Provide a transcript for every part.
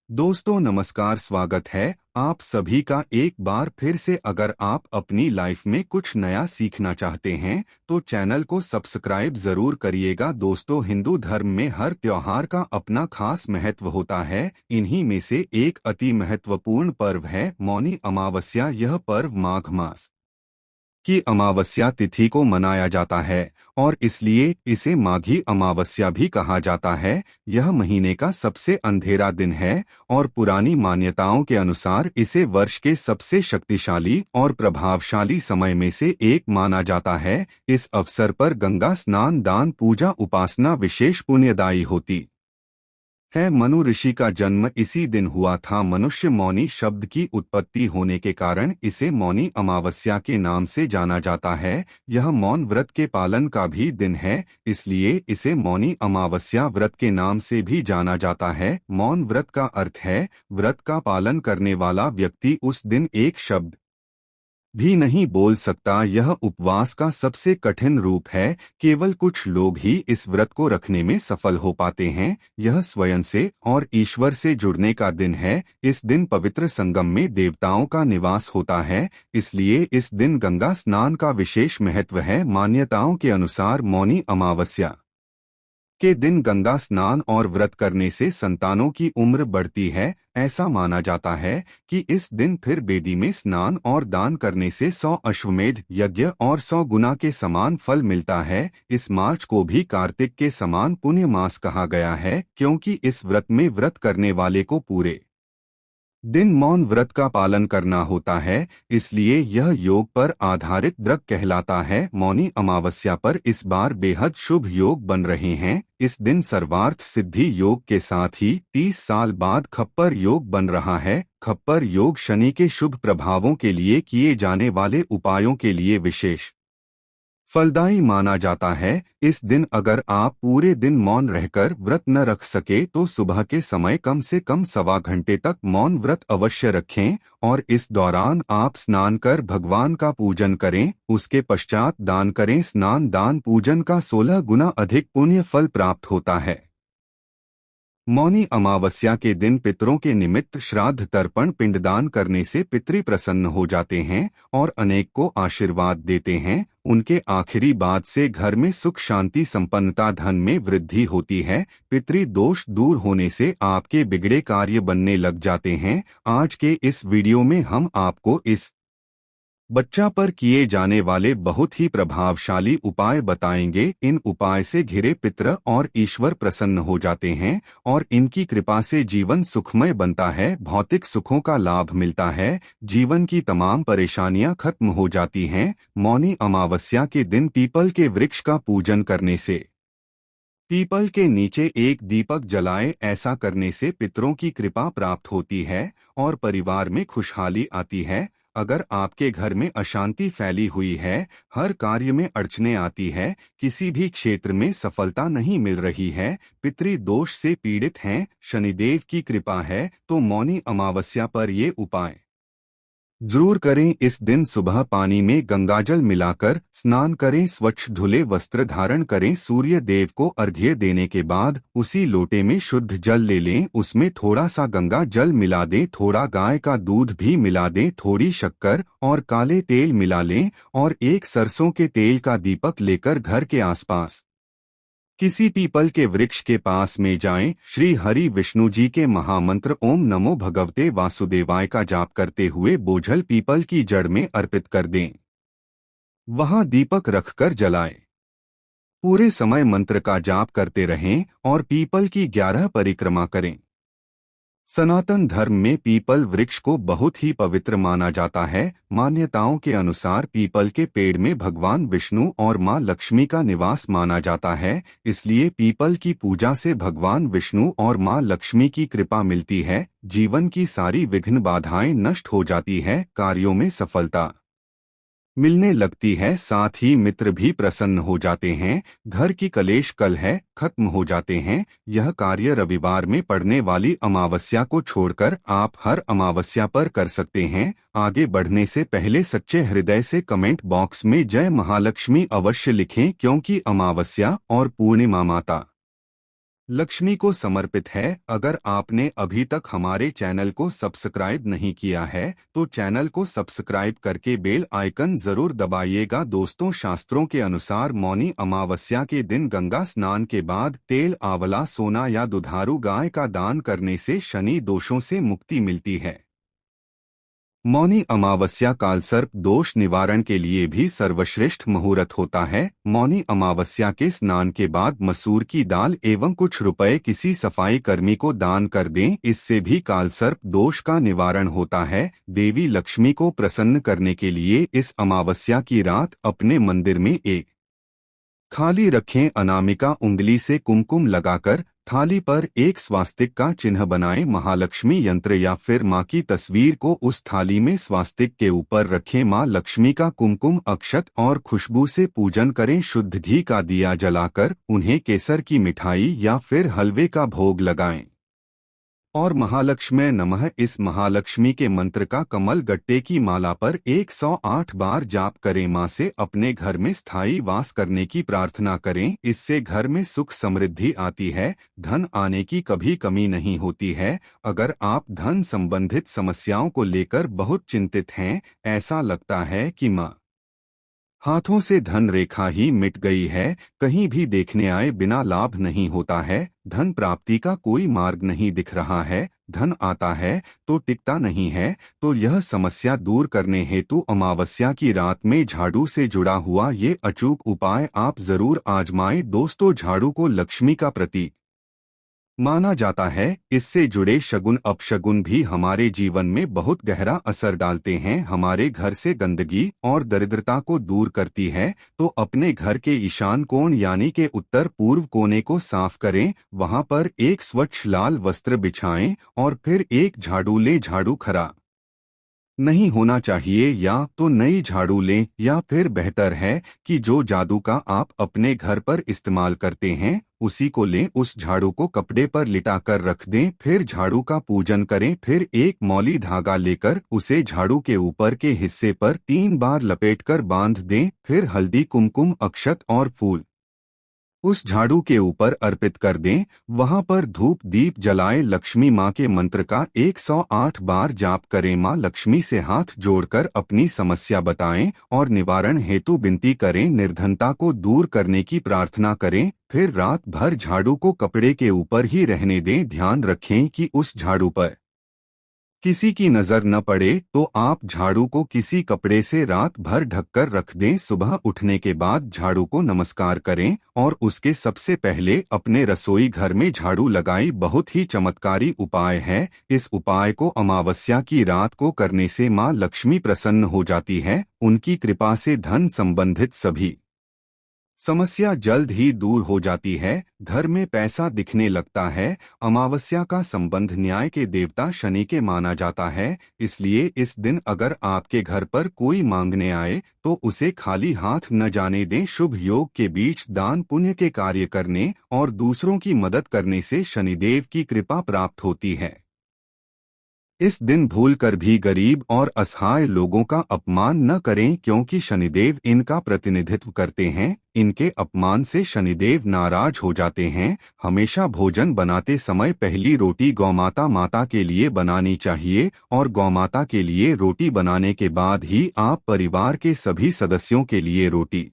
दोस्तों नमस्कार, स्वागत है आप सभी का एक बार फिर से। अगर आप अपनी लाइफ में कुछ नया सीखना चाहते हैं तो चैनल को सब्सक्राइब जरूर करिएगा। दोस्तों, हिंदू धर्म में हर त्योहार का अपना खास महत्व होता है। इन्हीं में से एक अति महत्वपूर्ण पर्व है मौनी अमावस्या। यह पर्व माघ मास की अमावस्या तिथि को मनाया जाता है और इसलिए इसे माघी अमावस्या भी कहा जाता है। यह महीने का सबसे अंधेरा दिन है और पुरानी मान्यताओं के अनुसार इसे वर्ष के सबसे शक्तिशाली और प्रभावशाली समय में से एक माना जाता है। इस अवसर पर गंगा स्नान, दान, पूजा, उपासना विशेष पुण्यदायी होती है। मनु ऋषि का जन्म इसी दिन हुआ था। मनुष्य मौनी शब्द की उत्पत्ति होने के कारण इसे मौनी अमावस्या के नाम से जाना जाता है। यह मौन व्रत के पालन का भी दिन है, इसलिए इसे मौनी अमावस्या व्रत के नाम से भी जाना जाता है। मौन व्रत का अर्थ है व्रत का पालन करने वाला व्यक्ति उस दिन एक शब्द भी नहीं बोल सकता। यह उपवास का सबसे कठिन रूप है। केवल कुछ लोग ही इस व्रत को रखने में सफल हो पाते हैं। यह स्वयं से और ईश्वर से जुड़ने का दिन है। इस दिन पवित्र संगम में देवताओं का निवास होता है, इसलिए इस दिन गंगा स्नान का विशेष महत्व है। मान्यताओं के अनुसार मौनी अमावस्या के दिन गंगा स्नान और व्रत करने से संतानों की उम्र बढ़ती है। ऐसा माना जाता है कि इस दिन फिर बेदी में स्नान और दान करने से 100 अश्वमेध यज्ञ और 100 गुना के समान फल मिलता है। इस मार्च को भी कार्तिक के समान पुण्य मास कहा गया है, क्योंकि इस व्रत में व्रत करने वाले को पूरे दिन मौन व्रत का पालन करना होता है, इसलिए यह योग पर आधारित व्रत कहलाता है। मौनी अमावस्या पर इस बार बेहद शुभ योग बन रहे हैं। इस दिन सर्वार्थ सिद्धि योग के साथ ही 30 साल बाद खप्पर योग बन रहा है। खप्पर योग शनि के शुभ प्रभावों के लिए किए जाने वाले उपायों के लिए विशेष फलदायी माना जाता है। इस दिन अगर आप पूरे दिन मौन रहकर व्रत न रख सके तो सुबह के समय कम से कम 1.25 घंटे तक मौन व्रत अवश्य रखें और इस दौरान आप स्नान कर भगवान का पूजन करें। उसके पश्चात दान करें। स्नान दान पूजन का 16 गुना अधिक पुण्य फल प्राप्त होता है। मौनी अमावस्या के दिन पितरों के निमित्त श्राद्ध तर्पण पिंडदान करने से पितृ प्रसन्न हो जाते हैं और अनेक को आशीर्वाद देते हैं। उनके आखिरी बाद से घर में सुख शांति संपन्नता धन में वृद्धि होती है। पितृ दोष दूर होने से आपके बिगड़े कार्य बनने लग जाते हैं। आज के इस वीडियो में हम आपको इस बच्चा पर किए जाने वाले बहुत ही प्रभावशाली उपाय बताएंगे। इन उपाय से घिरे पितर और ईश्वर प्रसन्न हो जाते हैं और इनकी कृपा से जीवन सुखमय बनता है। भौतिक सुखों का लाभ मिलता है। जीवन की तमाम परेशानियां खत्म हो जाती हैं। मौनी अमावस्या के दिन पीपल के वृक्ष का पूजन करने से पीपल के नीचे एक दीपक जलाएं। ऐसा करने से पितरों की कृपा प्राप्त होती है और परिवार में खुशहाली आती है। अगर आपके घर में अशांति फैली हुई है, हर कार्य में अड़चने आती है, किसी भी क्षेत्र में सफलता नहीं मिल रही है, पितृ दोष से पीड़ित हैं, शनिदेव की कृपा है, तो मौनी अमावस्या पर ये उपाय जरूर करें। इस दिन सुबह पानी में गंगाजल मिलाकर स्नान करें। स्वच्छ धुले वस्त्र धारण करें। सूर्य देव को अर्घ्य देने के बाद उसी लोटे में शुद्ध जल ले लें। उसमें थोड़ा सा गंगा जल मिला दें, थोड़ा गाय का दूध भी मिला दें, थोड़ी शक्कर और काले तेल मिला लें और एक सरसों के तेल का दीपक लेकर घर के आसपास किसी पीपल के वृक्ष के पास में जाएं। श्री हरि विष्णु जी के महामंत्र ओम नमो भगवते वासुदेवाय का जाप करते हुए बोझल पीपल की जड़ में अर्पित कर दें। वहां दीपक रखकर जलाएं। पूरे समय मंत्र का जाप करते रहें और पीपल की 11 परिक्रमा करें। सनातन धर्म में पीपल वृक्ष को बहुत ही पवित्र माना जाता है। मान्यताओं के अनुसार पीपल के पेड़ में भगवान विष्णु और मां लक्ष्मी का निवास माना जाता है, इसलिए पीपल की पूजा से भगवान विष्णु और मां लक्ष्मी की कृपा मिलती है। जीवन की सारी विघ्न बाधाएं नष्ट हो जाती है, कार्यों में सफलता मिलने लगती है, साथ ही मित्र भी प्रसन्न हो जाते हैं। घर की कलेश कलह खत्म हो जाते हैं। यह कार्य रविवार में पड़ने वाली अमावस्या को छोड़कर आप हर अमावस्या पर कर सकते हैं। आगे बढ़ने से पहले सच्चे हृदय से कमेंट बॉक्स में जय महालक्ष्मी अवश्य लिखें, क्योंकि अमावस्या और पूर्णिमा माता लक्ष्मी को समर्पित है। अगर आपने अभी तक हमारे चैनल को सब्सक्राइब नहीं किया है तो चैनल को सब्सक्राइब करके बेल आइकन जरूर दबाइएगा। दोस्तों, शास्त्रों के अनुसार मौनी अमावस्या के दिन गंगा स्नान के बाद तेल, आंवला, सोना या दुधारू गाय का दान करने से शनि दोषों से मुक्ति मिलती है। मौनी अमावस्या कालसर्प दोष निवारण के लिए भी सर्वश्रेष्ठ मुहूर्त होता है। मौनी अमावस्या के स्नान के बाद मसूर की दाल एवं कुछ रुपए किसी सफाई कर्मी को दान कर दें, इससे भी कालसर्प दोष का निवारण होता है। देवी लक्ष्मी को प्रसन्न करने के लिए इस अमावस्या की रात अपने मंदिर में एक खाली रखें अनामिका उंगली से कुमकुम लगाकर थाली पर एक स्वास्तिक का चिन्ह बनाएं। महालक्ष्मी यंत्र या फिर मां की तस्वीर को उस थाली में स्वास्तिक के ऊपर रखें। मां लक्ष्मी का कुमकुम, अक्षत और खुशबू से पूजन करें। शुद्ध घी का दिया जलाकर उन्हें केसर की मिठाई या फिर हलवे का भोग लगाएं और महालक्ष्मी नमः इस महालक्ष्मी के मंत्र का कमल गट्टे की माला पर 108 बार जाप करें। मां से अपने घर में स्थायी वास करने की प्रार्थना करें। इससे घर में सुख समृद्धि आती है, धन आने की कभी कमी नहीं होती है। अगर आप धन संबंधित समस्याओं को लेकर बहुत चिंतित हैं, ऐसा लगता है कि मां हाथों से धन रेखा ही मिट गई है, कहीं भी देखने आए बिना लाभ नहीं होता है, धन प्राप्ति का कोई मार्ग नहीं दिख रहा है, धन आता है तो टिकता नहीं है, तो यह समस्या दूर करने हेतु अमावस्या की रात में झाड़ू से जुड़ा हुआ ये अचूक उपाय आप जरूर आजमाएं। दोस्तों, झाड़ू को लक्ष्मी का प्रतीक माना जाता है। इससे जुड़े शगुन अपशगुन भी हमारे जीवन में बहुत गहरा असर डालते हैं। हमारे घर से गंदगी और दरिद्रता को दूर करती है, तो अपने घर के ईशान कोण यानी के उत्तर पूर्व कोने को साफ करें। वहां पर एक स्वच्छ लाल वस्त्र बिछाएं और फिर एक झाड़ू लें। झाड़ू खरा नहीं होना चाहिए या तो नई झाड़ू लें, या फिर बेहतर है कि जो जादू का आप अपने घर पर इस्तेमाल करते हैं उसी को लें। उस झाड़ू को कपड़े पर लिटा कर रख दें, फिर झाड़ू का पूजन करें। फिर एक मौली धागा लेकर उसे झाड़ू के ऊपर के हिस्से पर 3 बार लपेटकर बांध दें। फिर हल्दी, कुमकुम, अक्षत और फूल उस झाड़ू के ऊपर अर्पित कर दें। वहां पर धूप दीप जलाएं। लक्ष्मी मां के मंत्र का 108 बार जाप करें। मां लक्ष्मी से हाथ जोड़कर अपनी समस्या बताएं और निवारण हेतु विनती करें। निर्धनता को दूर करने की प्रार्थना करें। फिर रात भर झाड़ू को कपड़े के ऊपर ही रहने दें। ध्यान रखें कि उस झाड़ू पर किसी की नजर न पड़े, तो आप झाड़ू को किसी कपड़े से रात भर ढककर रख दें। सुबह उठने के बाद झाड़ू को नमस्कार करें और उसके सबसे पहले अपने रसोई घर में झाड़ू लगाएं। बहुत ही चमत्कारी उपाय है। इस उपाय को अमावस्या की रात को करने से मां लक्ष्मी प्रसन्न हो जाती है। उनकी कृपा से धन संबंधित सभी समस्या जल्द ही दूर हो जाती है। घर में पैसा दिखने लगता है। अमावस्या का संबंध न्याय के देवता शनि के माना जाता है, इसलिए इस दिन अगर आपके घर पर कोई मांगने आए तो उसे खाली हाथ न जाने दें। शुभ योग के बीच दान पुण्य के कार्य करने और दूसरों की मदद करने से शनिदेव की कृपा प्राप्त होती है। इस दिन भूलकर भी गरीब और असहाय लोगों का अपमान न करें, क्योंकि शनिदेव इनका प्रतिनिधित्व करते हैं। इनके अपमान से शनिदेव नाराज हो जाते हैं। हमेशा भोजन बनाते समय पहली रोटी गौमाता माता के लिए बनानी चाहिए और गौमाता के लिए रोटी बनाने के बाद ही आप परिवार के सभी सदस्यों के लिए रोटी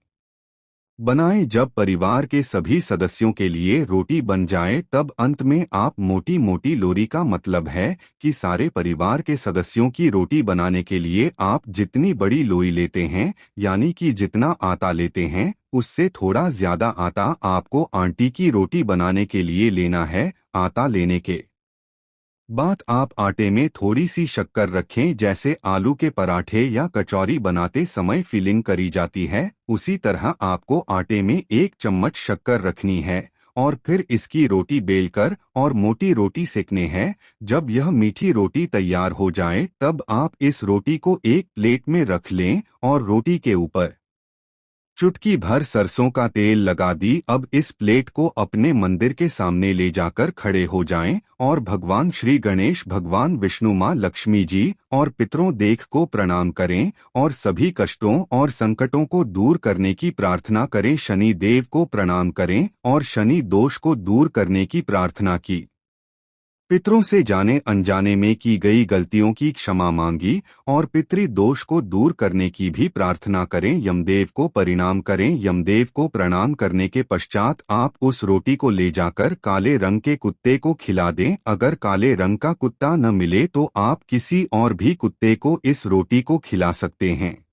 बनाएं। जब परिवार के सभी सदस्यों के लिए रोटी बन जाए तब अंत में आप मोटी मोटी लोरी का मतलब है कि सारे परिवार के सदस्यों की रोटी बनाने के लिए आप जितनी बड़ी लोई लेते हैं, यानी कि जितना आटा लेते हैं उससे थोड़ा ज्यादा आटा आपको आंटी की रोटी बनाने के लिए लेना है। आटा लेने के बाद आप आटे में थोड़ी सी शक्कर रखें। जैसे आलू के पराठे या कचौरी बनाते समय फिलिंग करी जाती है, उसी तरह आपको आटे में 1 चम्मच शक्कर रखनी है और फिर इसकी रोटी बेलकर और मोटी रोटी सेकने हैं। जब यह मीठी रोटी तैयार हो जाए तब आप इस रोटी को एक प्लेट में रख लें और रोटी के ऊपर चुटकी भर सरसों का तेल लगा दी। अब इस प्लेट को अपने मंदिर के सामने ले जाकर खड़े हो जाएं और भगवान श्री गणेश, भगवान विष्णु, माँ लक्ष्मी जी और पितरों देख को प्रणाम करें और सभी कष्टों और संकटों को दूर करने की प्रार्थना करें। शनि देव को प्रणाम करें और शनि दोष को दूर करने की प्रार्थना की। पितरों से जाने अनजाने में की गई गलतियों की क्षमा मांगी और पितृ दोष को दूर करने की भी प्रार्थना करें। यमदेव को परिणाम करें। यमदेव को प्रणाम करने के पश्चात आप उस रोटी को ले जाकर काले रंग के कुत्ते को खिला दें। अगर काले रंग का कुत्ता न मिले तो आप किसी और भी कुत्ते को इस रोटी को खिला सकते हैं।